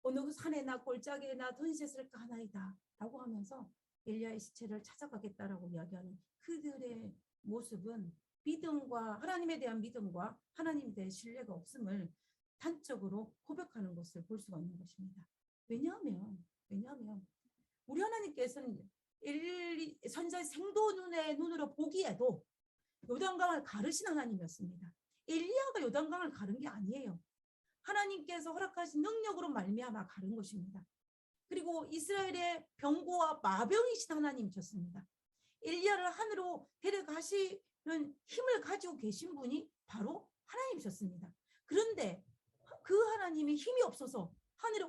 S1: 어느 산에나 골짜기에나 던졌을까 하나이다 라고 하면서 엘리야의 시체를 찾아가겠다라고 이야기하는 그들의 모습은 믿음과 하나님에 대한 믿음과 하나님에 대한 신뢰가 없음을 단적으로 고백하는 것을 볼 수가 있는 것입니다. 왜냐하면 우리 하나님께서는 선지자 생도 눈으로 보기에도 요단강을 가르신 하나님이었습니다. 엘리야가 요단강을 가른 게 아니에요. 하나님께서 허락하신 능력으로 말미암아 가른 것입니다. 그리고 이스라엘의 병고와 마병이신 하나님이셨습니다. 엘리야를 하늘로 데려가시는 힘을 가지고 계신 분이 바로 하나님이셨습니다. 그런데 그 하나님이 힘이 없어서 하늘에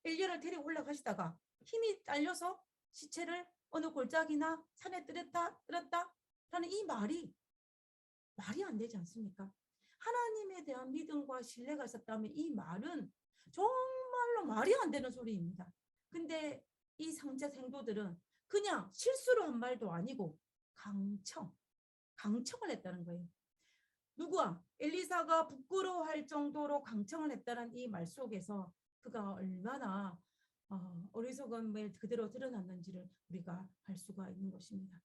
S1: 엘리야를 데리고 올라가시다가 힘이 딸려서 시체를 어느 골짜기나 산에 뜨렸다 라는 이 말이 안 되지 않습니까? 하나님에 대한 믿음과 신뢰가 있었다면 이 말은 정말로 말이 안 되는 소리입니다. 근데 이 선지자 생도들은 그냥 실수로 한 말도 아니고 강청을 했다는 거예요. 누구야? 엘리사가 부끄러워할 정도로 강청을 했다는 이 말 속에서 그가 얼마나 어리석음을 그대로 드러났는지를 우리가 알 수가 있는 것입니다.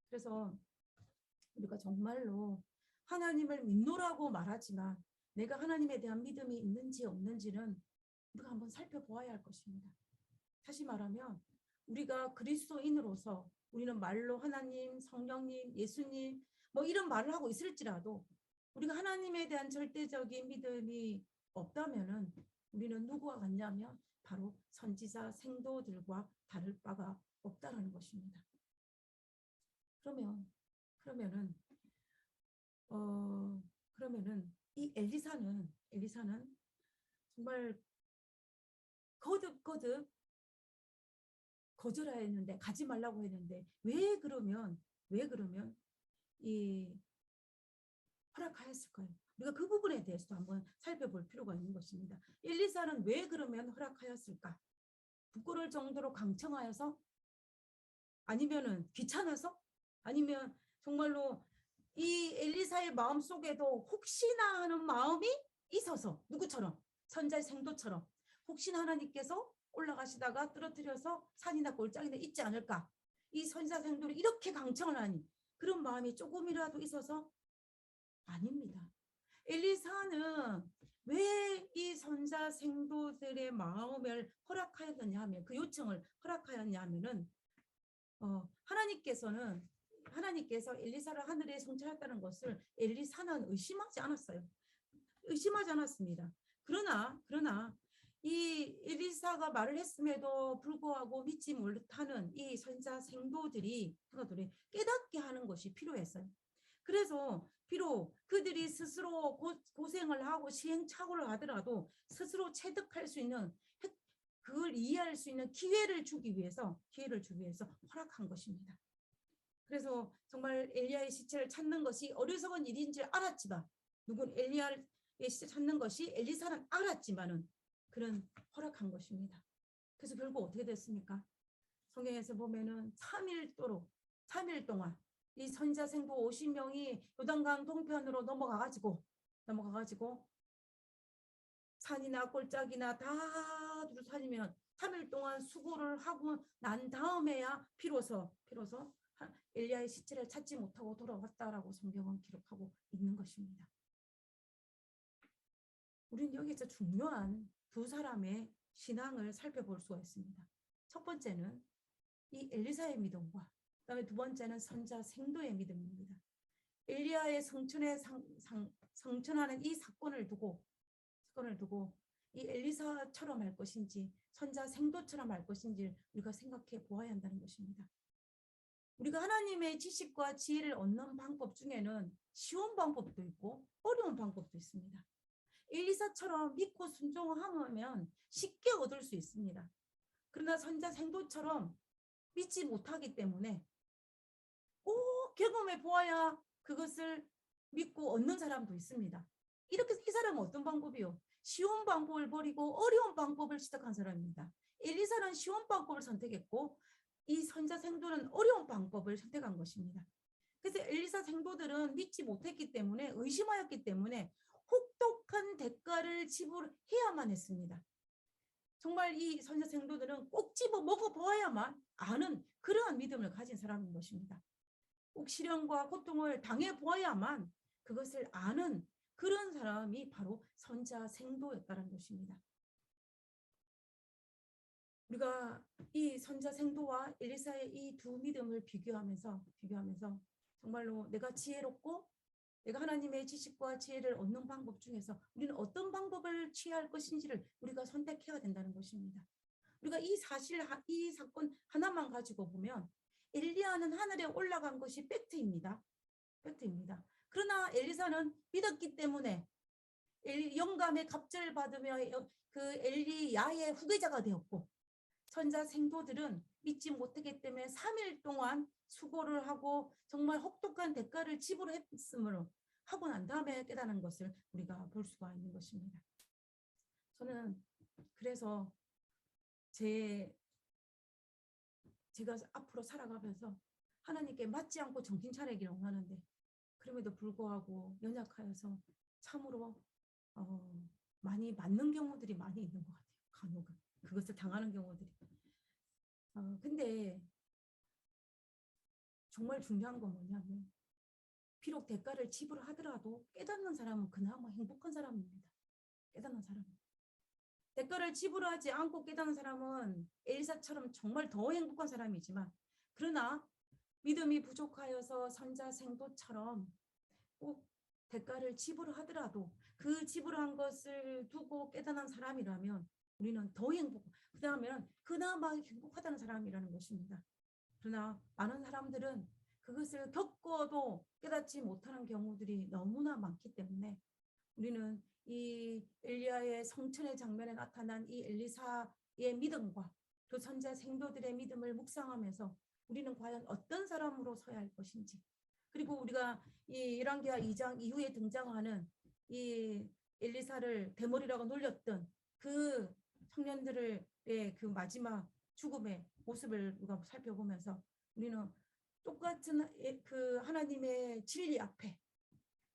S1: 그래서 우리가 정말로 하나님을 믿노라고 말하지만 내가 하나님에 대한 믿음이 있는지 없는지는 우리가 한번 살펴보아야 할 것입니다. 다시 말하면 우리가 그리스도인으로서 우리는 말로 하나님, 성령님, 예수님 뭐 이런 말을 하고 있을지라도 우리가 하나님에 대한 절대적인 믿음이 없다면은 우리는 누구와 같냐면 바로 선지자 생도들과 다를 바가 없다라는 것입니다. 그러면은 이 엘리사는 정말 거듭 거절했는데 가지 말라고 했는데 왜 그러면 이 허락하였을까요? 우리가 그 부분에 대해서도 한번 살펴볼 필요가 있는 것입니다. 엘리사는 왜 그러면 허락하였을까? 부끄러울 정도로 강청하여서? 아니면은 귀찮아서? 아니면 정말로 이 엘리사의 마음 속에도 혹시나 하는 마음이 있어서 누구처럼 선지자 생도처럼 혹시나 하나님께서 올라가시다가 떨어뜨려서 산이나 골짜기나 있지 않을까. 이 선지자 생도들이 이렇게 강청을 하니 그런 마음이 조금이라도 있어서 아닙니다. 엘리사는 왜 이 선자 생도들의 마음을 허락하였느냐 하면 그 요청을 허락하였냐 하면은 하나님께서 엘리사를 하늘에 성취했다는 것을 엘리사는 의심하지 않았어요. 의심하지 않았습니다. 그러나 이 엘리사가 말을 했음에도 불구하고 믿지 못하는 이 선자 생도들이 깨닫게 하는 것이 필요했어요. 그래서 비록 그들이 스스로 고생을 하고 시행착오를 하더라도 스스로 체득할 수 있는 그걸 이해할 수 있는 기회를 주기 위해서 허락한 것입니다. 그래서 정말 엘리야의 시체를 찾는 것이 어리석은 일인 줄 알았지만 엘리야의 시체 찾는 것이 엘리사는 알았지만은 그런 허락한 것입니다. 그래서 결국 어떻게 됐습니까? 성경에서 보면은 3일 동안 이 선지자 생도 50명이 요단강 동편으로 넘어가가지고 산이나 골짜기나 다 둘러다니면 3일 동안 수고를 하고 난 다음에야 비로소 엘리야의 시체를 찾지 못하고 돌아왔다라고 성경은 기록하고 있는 것입니다. 우리는 여기서 중요한 두 사람의 신앙을 살펴볼 수가 있습니다. 첫 번째는 이 엘리사의 믿음과 그다음에 두 번째는 선지자 생도의 믿음입니다. 엘리야의 성천하는 이 사건을 두고 이 엘리사처럼 할 것인지 선지자 생도처럼 할 것인지 우리가 생각해 보아야 한다는 것입니다. 우리가 하나님의 지식과 지혜를 얻는 방법 중에는 쉬운 방법도 있고 어려운 방법도 있습니다. 엘리사처럼 믿고 순종하면 쉽게 얻을 수 있습니다. 그러나 선지자 생도처럼 믿지 못하기 때문에 꼭 경험해 보아야 그것을 믿고 얻는 사람도 있습니다. 이렇게 이 사람은 어떤 방법이요? 쉬운 방법을 버리고 어려운 방법을 시작한 사람입니다. 엘리사는 쉬운 방법을 선택했고 이 선지자 생도는 어려운 방법을 선택한 것입니다. 그래서 엘리사 생도들은 믿지 못했기 때문에 의심하였기 때문에 혹독한 대가를 지불해야만 했습니다. 정말 이 선지자 생도들은 꼭 집어 먹어보아야만 아는 그러한 믿음을 가진 사람인 것입니다. 꼭 시련과 고통을 당해보아야만 그것을 아는 그런 사람이 바로 선지자 생도였다는 것입니다. 우리가 이 선지자 생도와 엘리사의 이 두 믿음을 비교하면서 정말로 내가 지혜롭고 내가 하나님의 지식과 지혜를 얻는 방법 중에서 우리는 어떤 방법을 취할 것인지를 우리가 선택해야 된다는 것입니다. 우리가 이 사건 하나만 가지고 보면 엘리야는 하늘에 올라간 것이 팩트입니다. 그러나 엘리사는 믿었기 때문에 영감의 갑절을 받으며 그 엘리야의 후계자가 되었고 선지자 생도들은 믿지 못하기 때문에 3일 동안 수고를 하고 정말 혹독한 대가를 지불했으므로 하고 난 다음에 깨닫는 것을 우리가 볼 수가 있는 것입니다. 저는 그래서 제가 앞으로 살아가면서 하나님께 맞지 않고 정신 차리기를 원하는데 그럼에도 불구하고 연약하여서 참으로 많이 맞는 경우들이 많이 있는 것 같아요. 간혹은 그것을 당하는 경우들이. 근데 정말 중요한 건 뭐냐면 비록 대가를 지불하더라도 깨닫는 사람은 그나마 행복한 사람입니다. 깨닫는 사람. 대가를 지불하지 않고 깨닫는 사람은 엘리사처럼 정말 더 행복한 사람이지만 그러나 믿음이 부족하여서 선지자 생도처럼 꼭 대가를 지불하더라도 그 지불한 것을 두고 깨닫는 사람이라면 우리는 더 그나마 행복하다는 사람이라는 것입니다. 그러나 많은 사람들은 그것을 겪어도 깨닫지 못하는 경우들이 너무나 많기 때문에 우리는 이 엘리야의 성천의 장면에 나타난 이 엘리사의 믿음과 또 선지자 생도들의 믿음을 묵상하면서 우리는 과연 어떤 사람으로 서야 할 것인지 그리고 우리가 이 열왕기하 2장 이후에 등장하는 이 엘리사를 대머리라고 놀렸던 그 청년들의 그 마지막 죽음의 모습을 우리가 살펴보면서 우리는 똑같은 그 하나님의 진리 앞에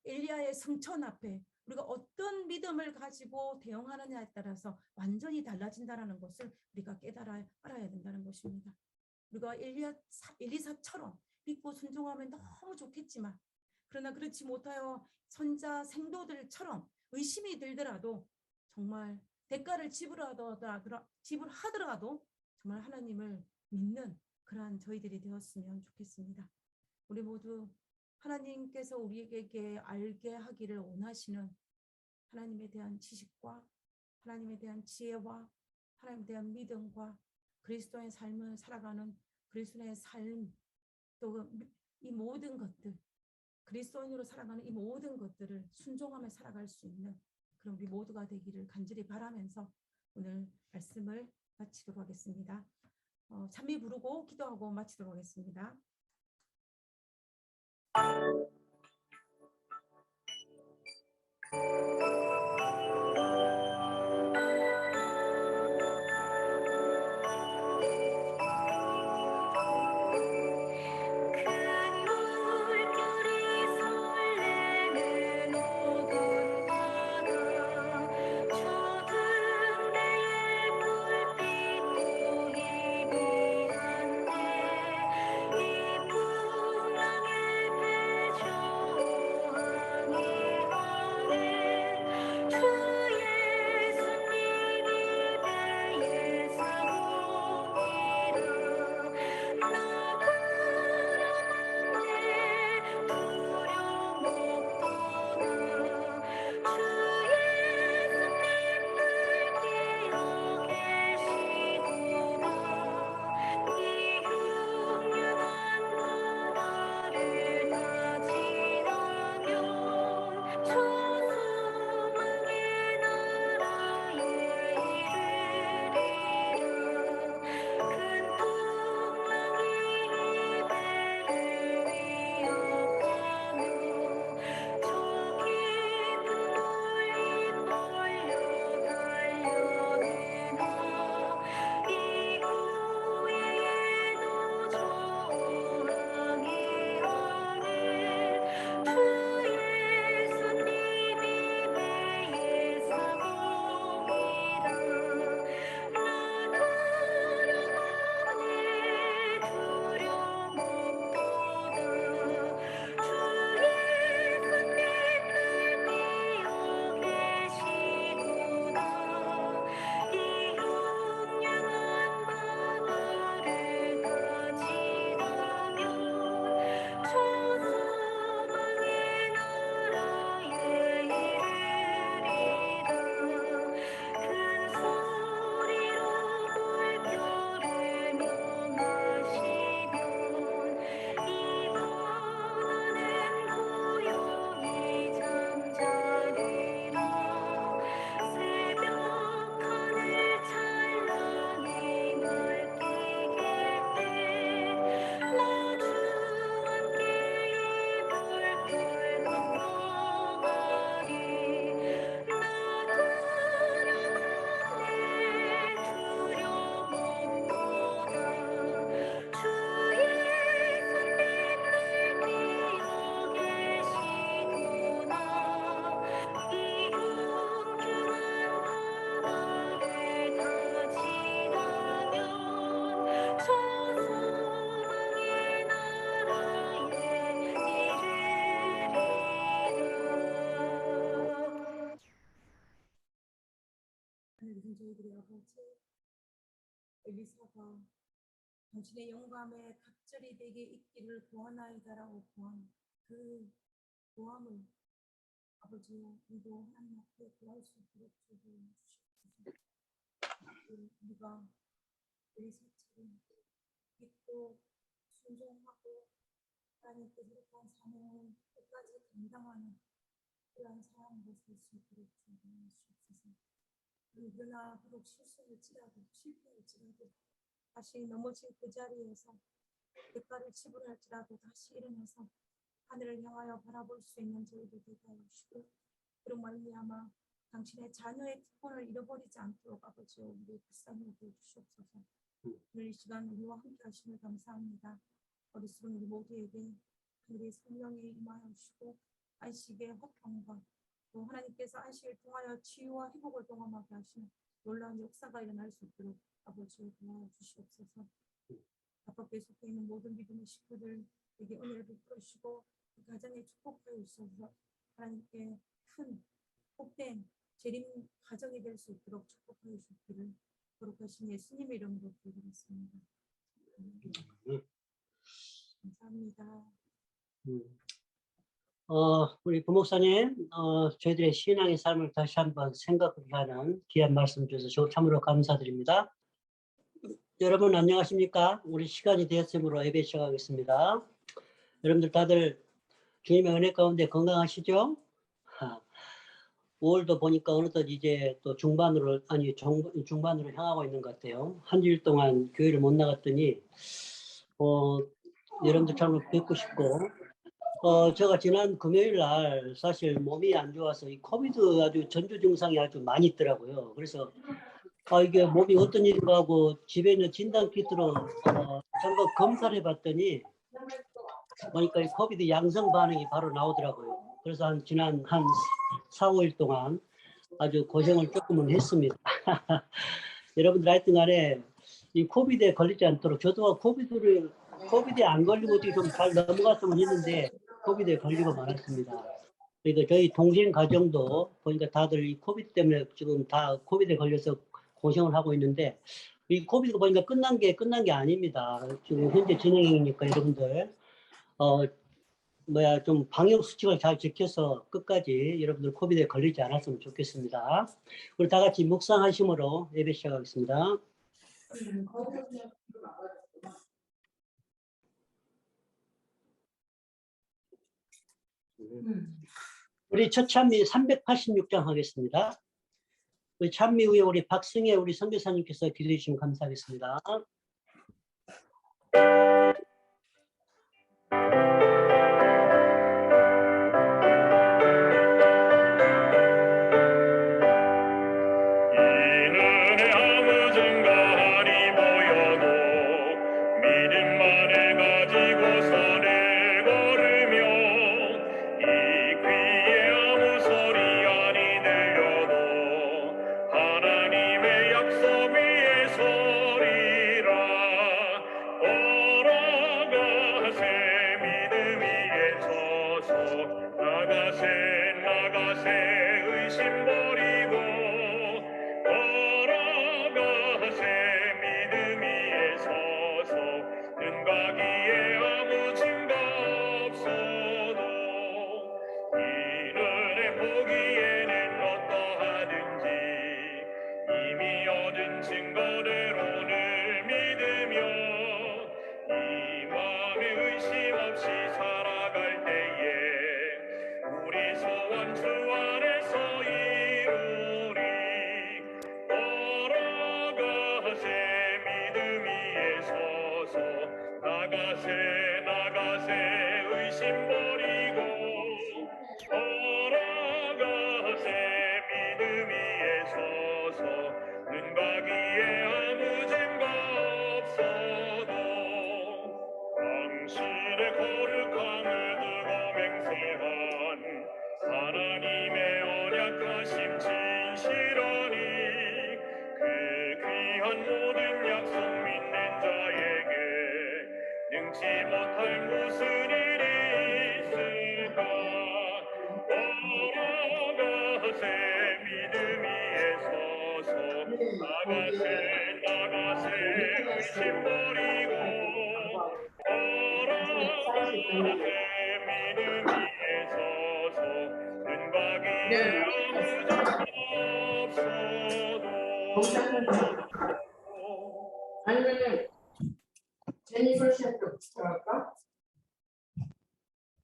S1: 엘리야의 성천 앞에 우리가 어떤 믿음을 가지고 대응하느냐에 따라서 완전히 달라진다는 것을 우리가 알아야 된다는 것입니다. 우리가 엘리사처럼 믿고 순종하면 너무 좋겠지만, 그러나 그렇지 못하여 선자 생도들처럼 의심이 들더라도 정말 대가를 지불하더라도 정말 하나님을 믿는 그러한 저희들이 되었으면 좋겠습니다. 우리 모두 하나님께서 우리에게 알게 하기를 원하시는 하나님에 대한 지식과 하나님에 대한 지혜와 하나님에 대한 믿음과 그리스도의 삶을 살아가는 그리스도의 삶, 또 이 모든 것들, 그리스도인으로 살아가는 이 모든 것들을 순종하며 살아갈 수 있는 그런 우리 모두가 되기를 간절히 바라면서 오늘 말씀을 마치도록 하겠습니다. 찬미 부르고 기도하고 마치도록 하겠습니다. 저희들의 아버지 엘리사가 당신의 영광에 갑절이 되게 있기를 구하나이다라고 구한 그 구함을 아버지여 우리도 하나님 앞에 구할 수 있도록 주시옵소서. 우리가 엘리사처럼 믿고 순종하고 하나님께서 이렇게 사명을 끝까지 감당하는 그러한 사람으로 살 수 있도록 주시옵소서. 그러나 비록 실패할지라도 다시 넘어진 그 자리에서 대가를 지불할지라도 다시 일어나서 하늘을 향하여 바라볼 수 있는 저희들 되게 하시고, 그런 말미암아 당신의 자녀의 특권을 잃어버리지 않도록 아버지 우리의 불쌍히 여겨 주시옵소서. 오늘 이 시간 우리와 함께 하심을 감사합니다. 어리석은 우리 모두에게 우리 성령이 임하여 주시고 안식의 화평과 또 하나님께서 안식을 통하여 치유와 회복을 경험하게 하시는 놀라운 역사가 일어날 수 있도록 아버지 도와주시옵소서. 아빠께 속해 있는 모든 믿음의 식구들에게 은혜를 베풀어 주시고 그 가정에 축복하여 주셔서 하나님께 큰 복된 재림 가정이 될 수 있도록 축복하여 주시기를 거룩하신 예수님의 이름으로 기도드렸습니다. 감사합니다.
S2: 우리 부목사님, 저희들의 신앙의 삶을 다시 한번 생각하게 하는 귀한 말씀 주셔서 참으로 감사드립니다. 여러분 안녕하십니까? 우리 시간이 되었으므로 예배 시작하겠습니다. 여러분들 다들 주님의 은혜 가운데 건강하시죠? 5월도 보니까 어느덧 이제 또 중반으로 향하고 있는 것 같아요. 한 주일 동안 교회를 못 나갔더니 여러분들 참으로 뵙고 싶고 제가 지난 금요일 날 사실 몸이 안 좋아서 이 코비드 아주 전조 증상이 아주 많이 있더라고요. 그래서 이게 몸이 어떤 일인가 하고 집에 있는 진단 키트로 잠깐 검사를 해봤더니 보니까 이 코비드 양성 반응이 바로 나오더라고요. 그래서 지난 한 4, 5일 동안 아주 고생을 조금은 했습니다. 여러분들 하여튼 간에 이 코비드에 걸리지 않도록 저도 코비드에 안 걸리고 어떻게 좀 잘 넘어갔으면 했는데 코비드에 걸리고 말았습니다. 그러니까 저희 동생 가정도 보니까 다들 이 코비드 때문에 지금 다 코비드에 걸려서 고생을 하고 있는데 이 코비드가 보니까 끝난 게 아닙니다. 지금 현재 진행이니까 여러분들 좀 방역 수칙을 잘 지켜서 끝까지 여러분들 코비드에 걸리지 않았으면 좋겠습니다. 우리 다 같이 묵상하심으로 예배 시작하겠습니다. 우리 첫 찬미 386장 하겠습니다. 우리 찬미 후에 우리 박승혜 우리 선교사님께서 기도해 주시면 감사하겠습니다.
S3: 아니면 제니퍼 씨한테 할까?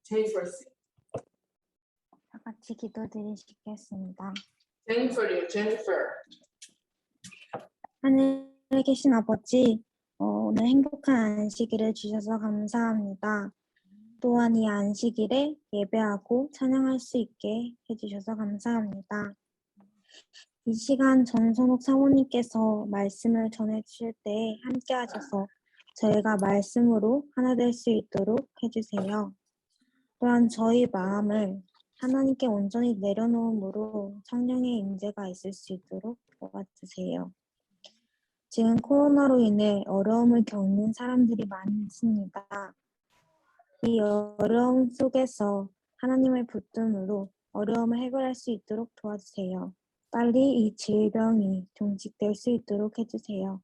S3: 제니퍼 씨.
S4: 다 같이 기도드리시겠습니다.
S3: 제니퍼요, 제니퍼.
S4: 하늘에 계신 아버지, 오늘 행복한 안식일을 주셔서 감사합니다. 또한 이 안식일에 예배하고 찬양할 수 있게 해주셔서 감사합니다. 이 시간 전선옥 사모님께서 말씀을 전해주실 때 함께 하셔서 저희가 말씀으로 하나 될 수 있도록 해주세요. 또한 저희 마음을 하나님께 온전히 내려놓음으로 성령의 임재가 있을 수 있도록 도와주세요. 지금 코로나로 인해 어려움을 겪는 사람들이 많습니다. 이 어려움 속에서 하나님을 붙듦으로 어려움을 해결할 수 있도록 도와주세요. 빨리 이 질병이 종식될 수 있도록 해주세요.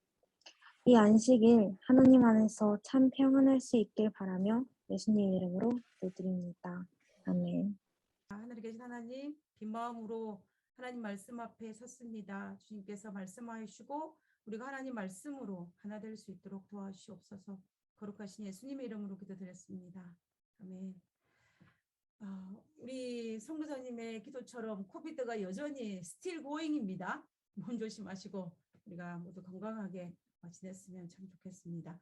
S4: 이 안식일 하나님 안에서 참 평안할 수 있길 바라며 예수님 이름으로 기도드립니다. 아멘.
S1: 하늘에 계신 하나님, 긴 마음으로 하나님 말씀 앞에 섰습니다. 주님께서 말씀하여 주시고 우리가 하나님 말씀으로 하나 될 수 있도록 도와주시옵소서. 거룩하신 예수님의 이름으로 기도드렸습니다. 아멘. 우리 성도사님의 기도처럼 코비드가 여전히 스틸 고잉입니다. 몸 조심하시고 우리가 모두 건강하게 지냈으면 참 좋겠습니다.